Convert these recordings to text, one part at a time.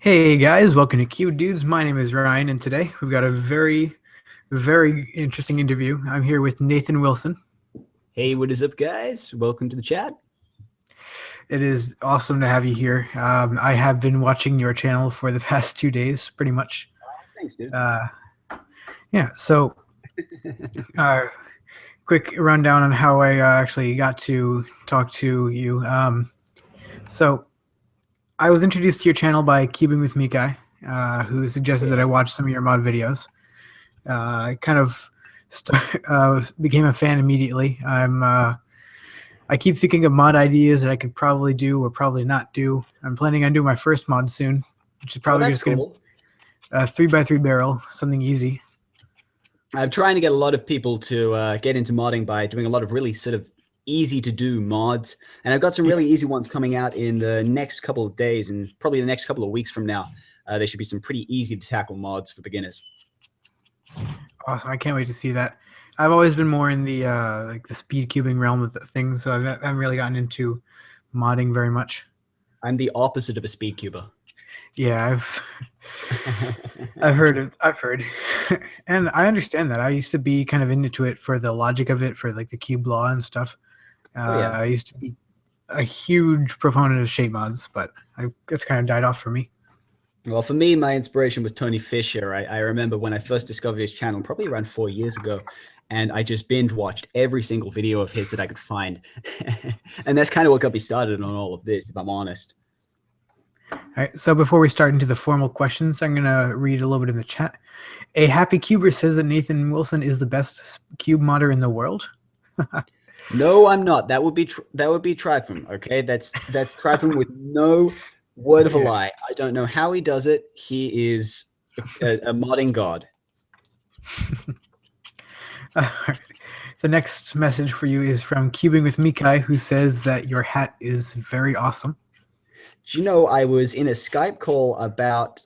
Hey guys, welcome to Q Dudes. My name is Ryan, and today we've got a very interesting interview. I'm here with Nathan Wilson. Hey, what is up, guys? Welcome to the chat. It is awesome to have you here. I have been watching your channel for the past 2 days, pretty much. Thanks, dude. Uh, yeah, so uh, quick rundown on how I actually got to talk to you. So I was introduced to your channel by Cubing with Mikai, who suggested that I watch some of your mod videos. I kind of became a fan immediately. I keep thinking of mod ideas that I could probably do or probably not do. I'm planning on doing my first mod soon, which is probably just going to a 3x3 barrel, something easy. I'm trying to get a lot of people to get into modding by doing a lot of really sort of easy to do mods, and I've got some really easy ones coming out in the next couple of days and probably the next couple of weeks from now. There should be some pretty easy to tackle mods for beginners. Awesome! I can't wait to see that. I've always been more in the like the speed cubing realm of things, so I haven't really gotten into modding very much. I'm the opposite of a speed cuber. Yeah, I've heard, and I understand that. I used to be kind of into it for the logic of it, for like the cube law and stuff. I used to be a huge proponent of shape mods, but it's kind of died off for me. Well, for me, my inspiration was Tony Fisher. I remember when I first discovered his channel, probably around 4 years ago, and I just binge watched every single video of his that I could find. And that's kind of what got me started on all of this, if I'm honest. All right, so before we start into the formal questions, I'm going to read a little bit in the chat. A Happy Cuber says that Nathan Wilson is the best cube modder in the world. No, I'm not. That would be Trifon. Okay, that's Trifon with no word of a lie. I don't know how he does it. He is a modding god. The next message for you is from Cubing with Mikai, who says that your hat is very awesome. Do you know, I was in a Skype call about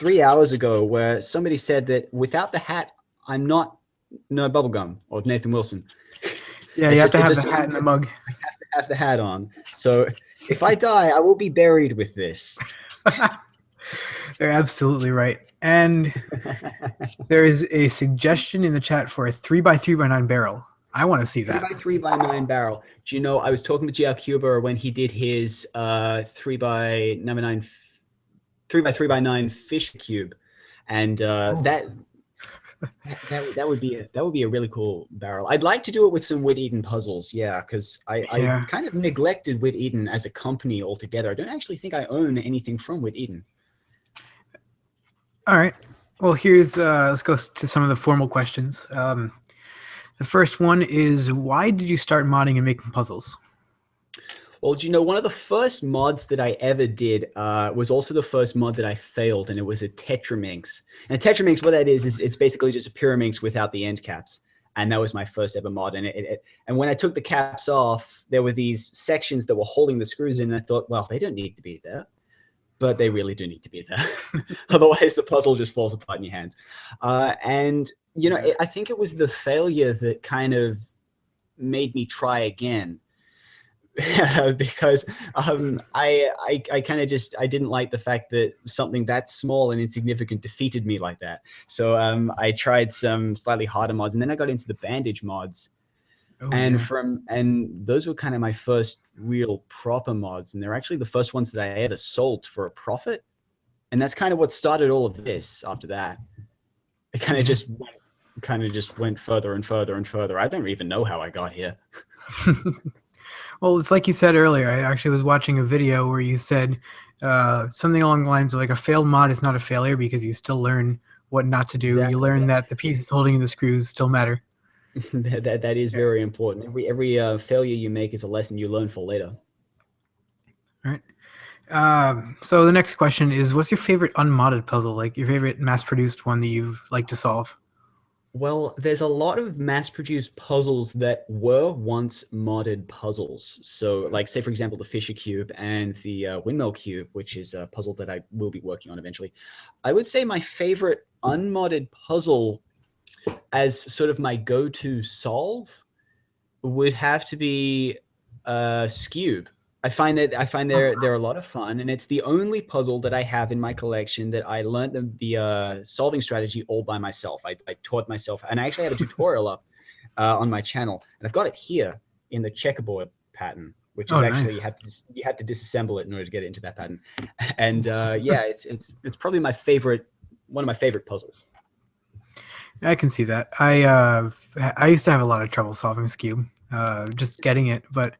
3 hours ago where somebody said that without the hat, I'm not NerdBubblegum or Nathan Wilson. Yeah, you have to have the hat and the mug. I have to have the hat on. So if I die, I will be buried with this. They're absolutely right. And there is a suggestion in the chat for a 3x3x9 barrel. I want to see that. 3x3x9 barrel. Do you know, I was talking to GR Cuber when he did his 3x3x9 fish cube, and that would be a really cool barrel. I'd like to do it with some Wit Eden puzzles, yeah, because I kind of neglected Wit Eden as a company altogether. I don't actually think I own anything from Wit Eden. All right. Well, here's let's go to some of the formal questions. The first one is, why did you start modding and making puzzles? Well, do you know, one of the first mods that I ever did was also the first mod that I failed, and it was a Tetraminx. And Tetraminx, what that is it's basically just a Pyraminx without the end caps. And that was my first ever mod. And and when I took the caps off, there were these sections that were holding the screws in, and I thought, well, they don't need to be there. But they really do need to be there. Otherwise, the puzzle just falls apart in your hands. And, you know, I think it was the failure that kind of made me try again. Because I kind of I didn't like the fact that something that small and insignificant defeated me like that. So I tried some slightly harder mods, and then I got into the bandage mods. And those were kind of my first real proper mods, and they're actually the first ones that I ever sold for a profit. And that's kind of what started all of this. After that, it kind of just went further and further and further. I don't even know how I got here. Well, it's like you said earlier. I actually was watching a video where you said something along the lines of like, a failed mod is not a failure because you still learn what not to do. Exactly. You learn that the pieces holding the screws still matter. that is very important. Every failure you make is a lesson you learn for later. All right. So the next question is, what's your favorite unmodded puzzle? Like your favorite mass-produced one that you've liked to solve? Well, there's a lot of mass-produced puzzles that were once modded puzzles. So, like, say, for example, the Fisher Cube and the Windmill Cube, which is a puzzle that I will be working on eventually. I would say my favorite unmodded puzzle as sort of my go-to solve would have to be Scube. I find they're a lot of fun, and it's the only puzzle that I have in my collection that I learned the solving strategy all by myself. I taught myself, and I actually have a tutorial up on my channel, and I've got it here in the checkerboard pattern, which is Oh, actually nice. you have to disassemble it in order to get it into that pattern. And yeah, it's probably my favorite, one of my favorite puzzles. I can see that. I used to have a lot of trouble solving this cube, just getting it. But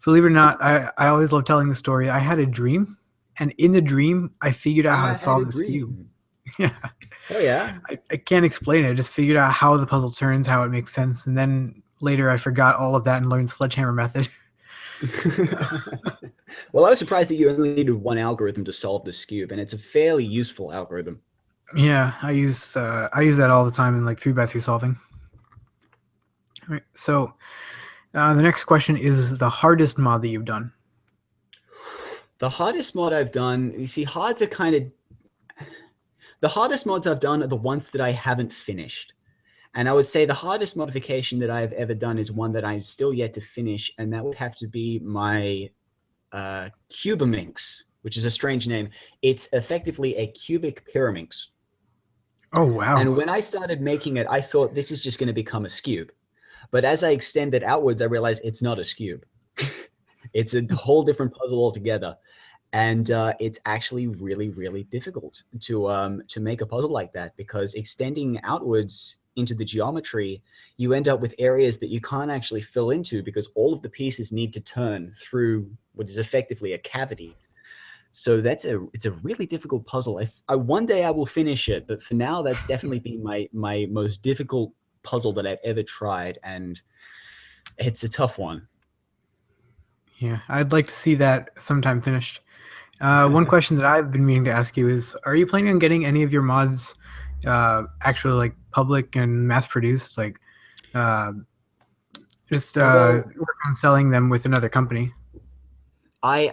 believe it or not, I always love telling the story. I had a dream, and in the dream, I figured out how to I had a solve this cube. dream. Yeah, Oh yeah. I can't explain it. I just figured out how the puzzle turns, how it makes sense, and then later I forgot all of that and learned the sledgehammer method. Well, I was surprised that you only needed one algorithm to solve this cube, and it's a fairly useful algorithm. Yeah, I use that all the time in like 3x3 solving. All right, so the next question is the hardest mod that you've done. The hardest mod I've done, you see, hards are kind of the hardest mods I've done are the ones that I haven't finished. And I would say the hardest modification that I have ever done is one that I'm still yet to finish, and that would have to be my Cubaminx, which is a strange name. It's effectively a cubic pyraminx. Oh wow. And when I started making it, I thought this is just going to become a scube. But as I extend it outwards, I realized it's not a scube. It's a whole different puzzle altogether. And it's actually really, really difficult to make a puzzle like that, because extending outwards into the geometry, you end up with areas that you can't actually fill into because all of the pieces need to turn through what is effectively a cavity. So it's a really difficult puzzle. If I one day I will finish it, but for now that's definitely been my most difficult puzzle that I've ever tried, and it's a tough one. Yeah, I'd like to see that sometime finished. One question that I've been meaning to ask you is: are you planning on getting any of your mods actually like public and mass produced? Like, uh, just Well, work on selling them with another company? I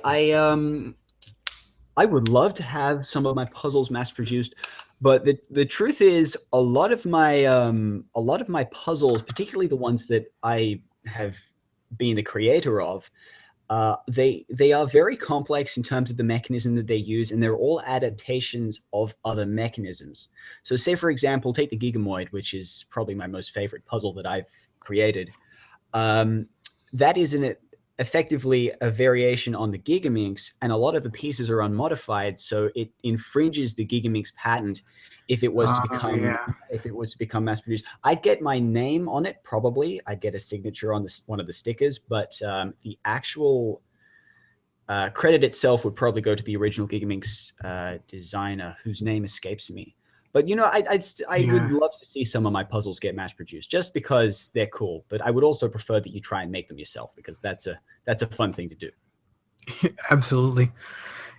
I would love to have some of my puzzles mass produced, but the truth is a lot of my puzzles, particularly the ones that I have been the creator of, they are very complex in terms of the mechanism that they use, and they're all adaptations of other mechanisms. So, say for example, take the Gigamoid, which is probably my most favorite puzzle that I've created. Um, that is effectively a variation on the Gigaminx, and a lot of the pieces are unmodified, so it infringes the Gigaminx patent if it was to become Yeah, mass produced. I'd get my name on it, probably. I'd get a signature on this one of the stickers, but the actual credit itself would probably go to the original Gigaminx designer, whose name escapes me. But I would yeah, love to see some of my puzzles get mass produced just because they're cool. But I would also prefer that you try and make them yourself, because that's a fun thing to do. absolutely.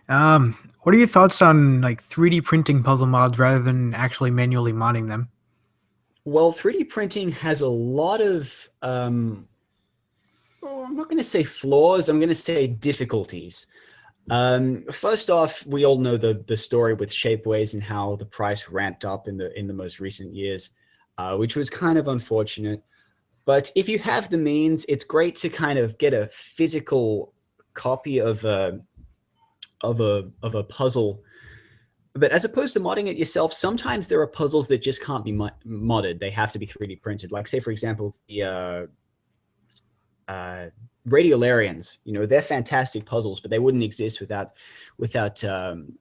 What are your thoughts on like 3D printing puzzle mods rather than actually manually modding them? Well, 3D printing has a lot of I'm not going to say flaws. I'm going to say difficulties. First off, we all know the story with Shapeways and how the price ramped up in the most recent years, which was kind of unfortunate. But if you have the means, it's great to kind of get a physical copy of a puzzle. But as opposed to modding it yourself, sometimes there are puzzles that just can't be modded. They have to be 3D printed. Like, say, for example, the Radiolarians. You know, they're fantastic puzzles, but they wouldn't exist without 3D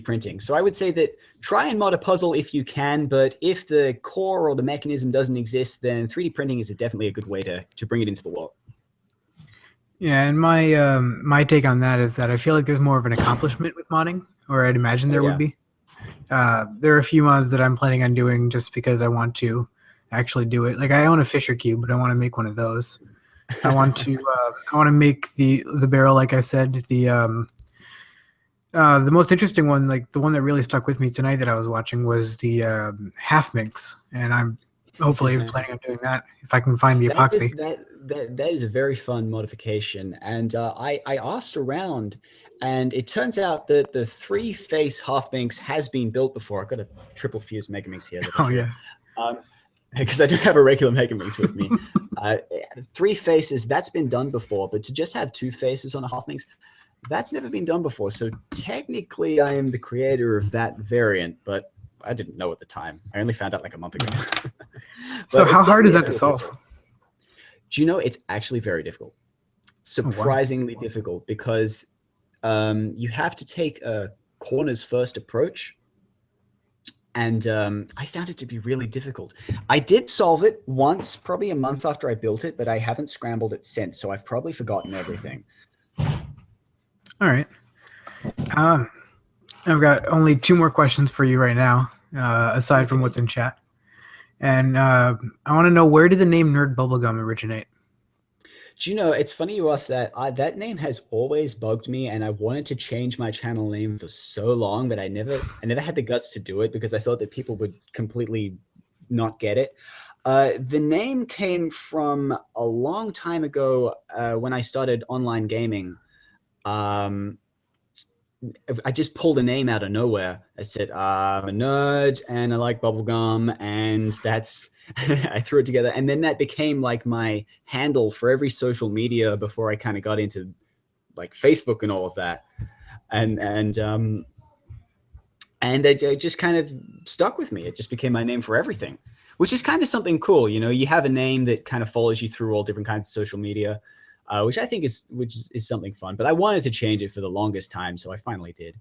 printing. So I would say that try and mod a puzzle if you can, but if the core or the mechanism doesn't exist, then 3D printing is definitely a good way to bring it into the world. Yeah, and my take on that is that I feel like there's more of an accomplishment with modding, or I'd imagine Oh there would yeah. be. There are a few mods that I'm planning on doing just because I want to actually do it. Like I own a Fisher cube, but I want to make one of those. I want to make the barrel, like I said. The most interesting one, like the one that really stuck with me tonight that I was watching, was the half minx, and I'm hopefully planning on doing that if I can find the That is epoxy. that is a very fun modification, and I asked around, and it turns out that the three face half minx has been built before. I've got a triple fuse Megaminx here that I Oh drew. yeah, Um, because I don't have a regular Megaminx with me. Uh, 3 faces, that's been done before, but to just have 2 faces on a Halfminx, that's never been done before. So technically, I am the creator of that variant, but I didn't know at the time. I only found out like a month ago. So how hard is that to solve? Do you know it's actually very difficult? Surprisingly difficult, because you have to take a corners first approach. And I found it to be really difficult. I did solve it once, probably a month after I built it, but I haven't scrambled it since, so I've probably forgotten everything. All right. I've got only 2 more questions for you right now, aside from what's in chat. And I want to know, where did the name NerdBubblegum originate? Do you know, it's funny you asked that. That name has always bugged me, and I wanted to change my channel name for so long, but I never had the guts to do it because I thought that people would completely not get it. The name came from a long time ago when I started online gaming. I just pulled a name out of nowhere. I said, I'm a nerd and I like bubblegum, and that's I threw it together. And then that became like my handle for every social media before I kind of got into like Facebook and all of that. And it just kind of stuck with me. It just became my name for everything, which is kind of something cool. You know, you have a name that kind of follows you through all different kinds of social media. Which I think is something fun. But I wanted to change it for the longest time, so I finally did.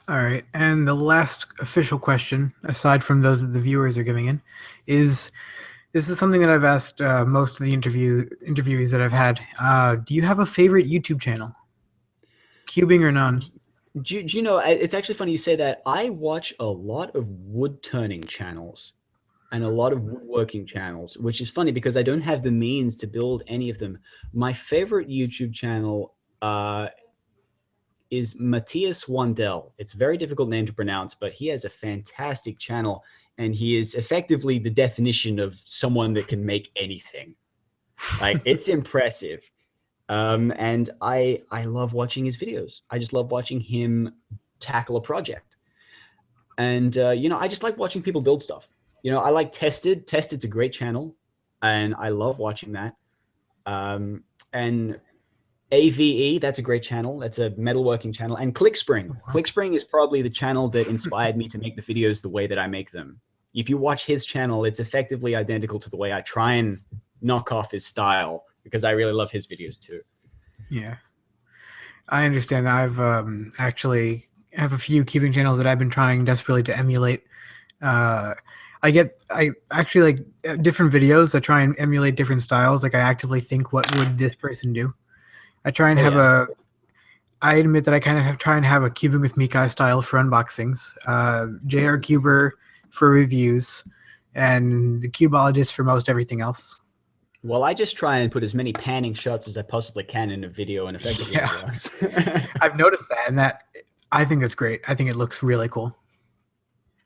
All right. And the last official question, aside from those that the viewers are giving in, is this is something that I've asked most of the interviewees that I've had. Do you have a favorite YouTube channel? Cubing or none? Do you know, it's actually funny you say that. I watch a lot of wood turning channels and a lot of woodworking channels, which is funny because I don't have the means to build any of them. My favorite YouTube channel is Matthias Wandel. It's a very difficult name to pronounce, but he has a fantastic channel, and he is effectively the definition of someone that can make anything. Like, it's impressive. And I love watching his videos. I just love watching him tackle a project. And, you know, I just like watching people build stuff. You know, I like Tested. Tested's a great channel, and I love watching that. And AVE, that's a great channel. That's a metalworking channel. And ClickSpring. ClickSpring is probably the channel that inspired me to make the videos the way that I make them. If you watch his channel, it's effectively identical to the way I try and knock off his style, because I really love his videos too. Yeah, I understand. I've actually have a few cubing channels that I've been trying desperately to emulate. I actually like different videos. I try and emulate different styles. Like, I actively think, what would this person do? I try and I admit that I kind of try and have a Cubing with Mikai style for unboxings, JR Cuber for reviews, and the Cubologist for most everything else. Well, I just try and put as many panning shots as I possibly can in a video, and effectively it works. I've noticed that, and that I think that's great. I think it looks really cool.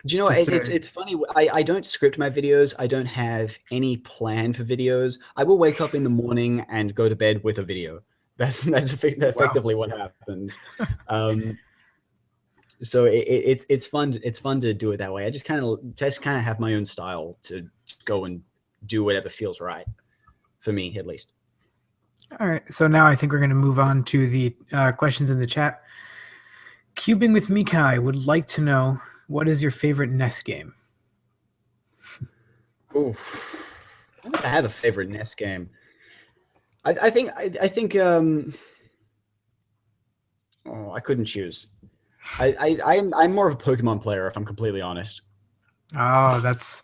Do you know, it's funny. I don't script my videos. I don't have any plan for videos. I will wake up in the morning and go to bed with a video. That's effectively what happens. So it's fun. It's fun to do it that way. I just kind of have my own style to go and do whatever feels right for me, at least. All right. So now I think we're going to move on to the questions in the chat. Cubing with Mikai would like to know, what is your favorite NES game? Oh, I have a favorite NES game. I think oh, I couldn't choose. I'm more of a Pokemon player, if I'm completely honest. Oh, that's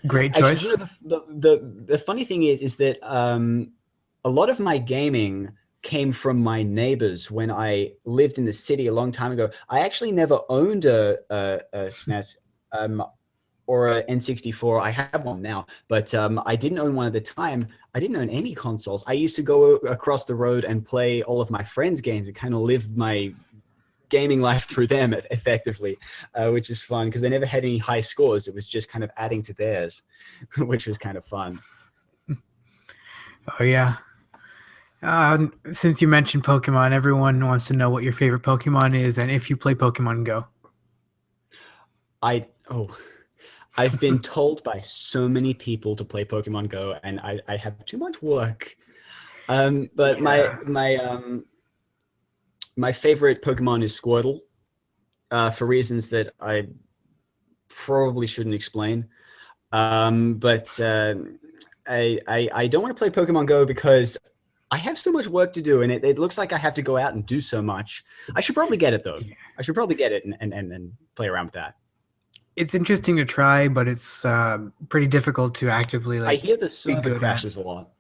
great choice. Actually, the funny thing is that a lot of my gaming came from my neighbors when I lived in the city a long time ago. I actually never owned a SNES or a N64. I have one now, but I didn't own one at the time. I didn't own any consoles. I used to go across the road and play all of my friends' games and kind of live my gaming life through them effectively, which is fun because I never had any high scores. It was just kind of adding to theirs, which was kind of fun. Oh, yeah. Since you mentioned Pokemon, everyone wants to know what your favorite Pokemon is and if you play Pokemon Go. I've been told by so many people to play Pokemon Go, and I have too much work. But Yeah. my favorite Pokemon is Squirtle, for reasons that I probably shouldn't explain. But I don't want to play Pokemon Go because I have so much work to do, and it looks like I have to go out and do so much. I should probably get it though. Yeah. I should probably get it and play around with that. It's interesting to try, but it's pretty difficult to actively I like hear the be server good at. crashes a lot.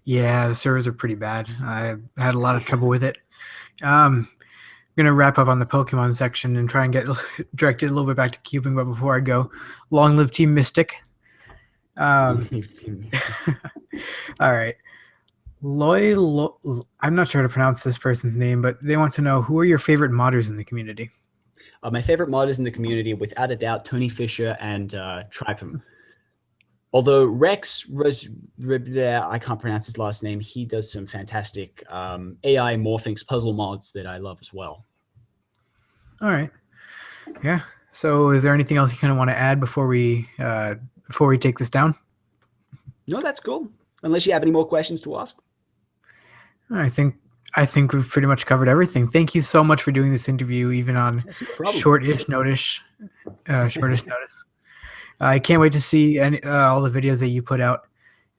Yeah, the servers are pretty bad. I had a lot of trouble with it. I'm gonna wrap up on the Pokemon section and try and get directed a little bit back to cubing. But before I go, long live Team Mystic. Um, all right, I'm not sure how to pronounce this person's name, but they want to know who are your favorite modders in the community. My favorite modders in the community, without a doubt, Tony Fisher and Tripem. Although Rex, I can't pronounce his last name, he does some fantastic AI Morphinx puzzle mods that I love as well. All right, yeah. So, is there anything else you kind of want to add before we take this down? No, that's cool. Unless you have any more questions to ask. I think we've pretty much covered everything. Thank you so much for doing this interview, even on No shortish notice. Shortish notice. I can't wait to see all the videos that you put out.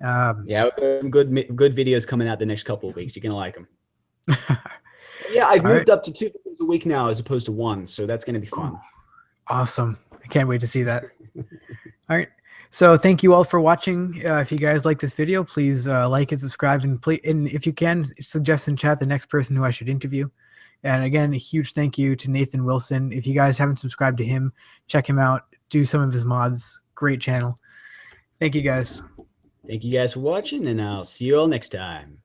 Yeah, good videos coming out the next couple of weeks. You're gonna like them. Yeah, I've moved up to 2 videos a week now as opposed to 1, so that's gonna be fun. Awesome! I can't wait to see that. All right. So thank you all for watching. If you guys like this video, please like and subscribe, and if you can, suggest in chat the next person who I should interview. And again, a huge thank you to Nathan Wilson. If you guys haven't subscribed to him, check him out. Do some of his mods. Great channel. Thank you guys. Thank you guys for watching, and I'll see you all next time.